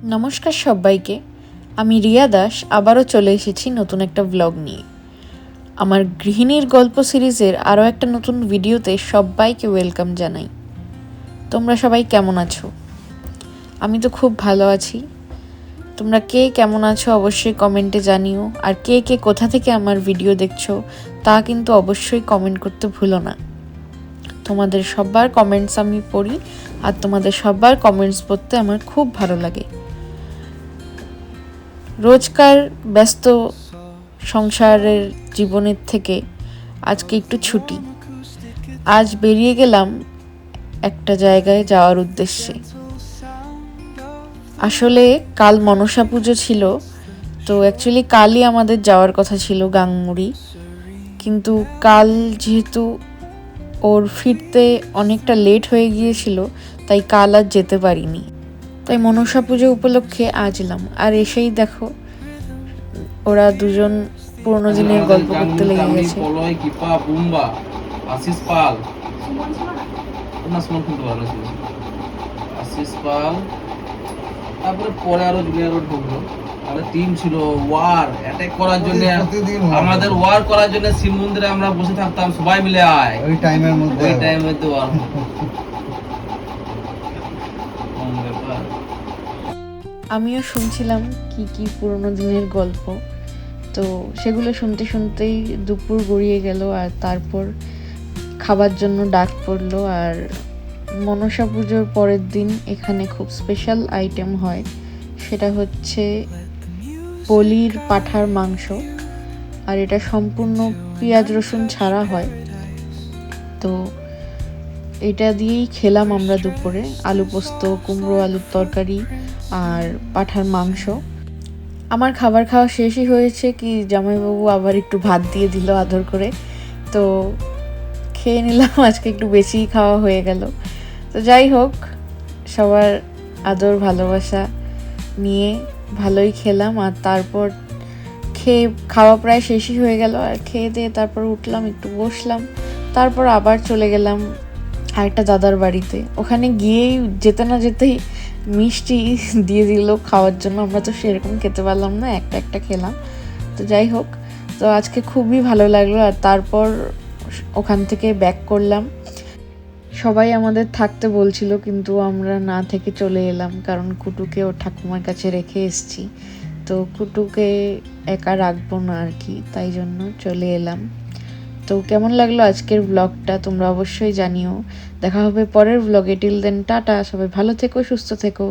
নমস্কার সবাইকে। আমি রিয়া দাস আবারও চলে এসেছি নতুন একটা ব্লগ নিয়ে। আমার গৃহিণীর গল্প সিরিজের আরও একটা নতুন ভিডিওতে সবাইকে ওয়েলকাম জানাই। তোমরা সবাই কেমন আছো? আমি তো খুব ভালো আছি। তোমরা কে কেমন আছো অবশ্যই কমেন্টে জানিও, আর কে কে কোথা থেকে আমার ভিডিও দেখছো তা কিন্তু অবশ্যই কমেন্ট করতে ভুলো না। তোমাদের সবার কমেন্টস আমি পড়ি, আর তোমাদের সবার কমেন্টস পড়তে আমার খুব ভালো লাগে। রোজকার ব্যস্ত সংসারের জীবনের থেকে আজকে একটু ছুটি। আজ বেরিয়ে গেলাম একটা জায়গায় যাওয়ার উদ্দেশ্যে। আসলে কাল মনসা পুজো ছিল, তো অ্যাকচুয়ালি কালই আমাদের যাওয়ার কথা ছিল গাংমুড়ি, কিন্তু কাল যেহেতু ওর ফিরতে অনেকটা লেট হয়ে গিয়েছিল তাই কাল আর যেতে পারিনি। তাই মনসা পুজো উপলক্ষে আজ এলাম, আর এসেই দেখো ওরা দুজন পুরোনো দিনের গল্প করতে লেগে গেছে। আশিস পাল না সুমন কিন্তু ভালো ছিল। আশিস পাল, তারপরে পরে আরো জুনিয়র ঢুকলো। আমাদের টিম ছিল ওয়ার অ্যাটাক করার জন্য, আমাদের ওয়ার করার জন্য শিব মন্দিরে আমরা বসে থাকতাম সবাই মিলে। ওই টাইমের মধ্যে ওয়ার আমিও শুনছিলাম কি কি পুরোনো দিনের গল্প, তো সেগুলো শুনতে শুনতেই দুপুর গড়িয়ে গেল, আর তারপর খাবার জন্য ডাক পড়লো। আর মনসা পুজোর পরের দিন এখানে খুব স্পেশাল আইটেম হয়, সেটা হচ্ছে বলির পাঁঠার মাংস, আর এটা সম্পূর্ণ পেঁয়াজ রসুন ছাড়া হয়। তো এটা দিয়েই খেলাম আমরা দুপুরে, আলু পোস্ত, কুমড়ো আলুর তরকারি আর পাঁঠার মাংস। আমার খাবার খাওয়া শেষই হয়েছে কি জামাইবাবু আবার একটু ভাত দিয়ে দিল আদর করে, তো খেয়ে নিলাম। আজকে একটু বেশিই খাওয়া হয়ে গেল। তো যাই হোক, সবার আদর ভালোবাসা নিয়ে ভালোই খেলাম। আর তারপর খাওয়া প্রায় শেষই হয়ে গেল, আর খেয়ে দিয়ে তারপর উঠলাম, একটু বসলাম, তারপর আবার চলে গেলাম আরেকটা দাদার বাড়িতে। ওখানে গিয়েই যেতে না যেতেই মিষ্টি দিয়ে দিল খাওয়ার জন্য। আমরা তো সেরকম খেতে পারলাম না, একটা একটা খেলাম। তো যাই হোক, তো আজকে খুবই ভালো লাগলো। আর তারপর ওখান থেকে ব্যাক করলাম। সবাই আমাদের থাকতে বলছিল, কিন্তু আমরা না থেকে চলে এলাম, কারণ কুটুকে ওর ঠাকুমার কাছে রেখে এসেছি। তো কুটুকে একা রাখবো না আর কি, তাই জন্য চলে এলাম। তো কেমন লাগলো আজকের ব্লগটা তোমরা অবশ্যই জানিও। দেখা হবে পরের ব্লগে। টিল দেন টাটা, সবাই ভালো থেকো, সুস্থ থেকো।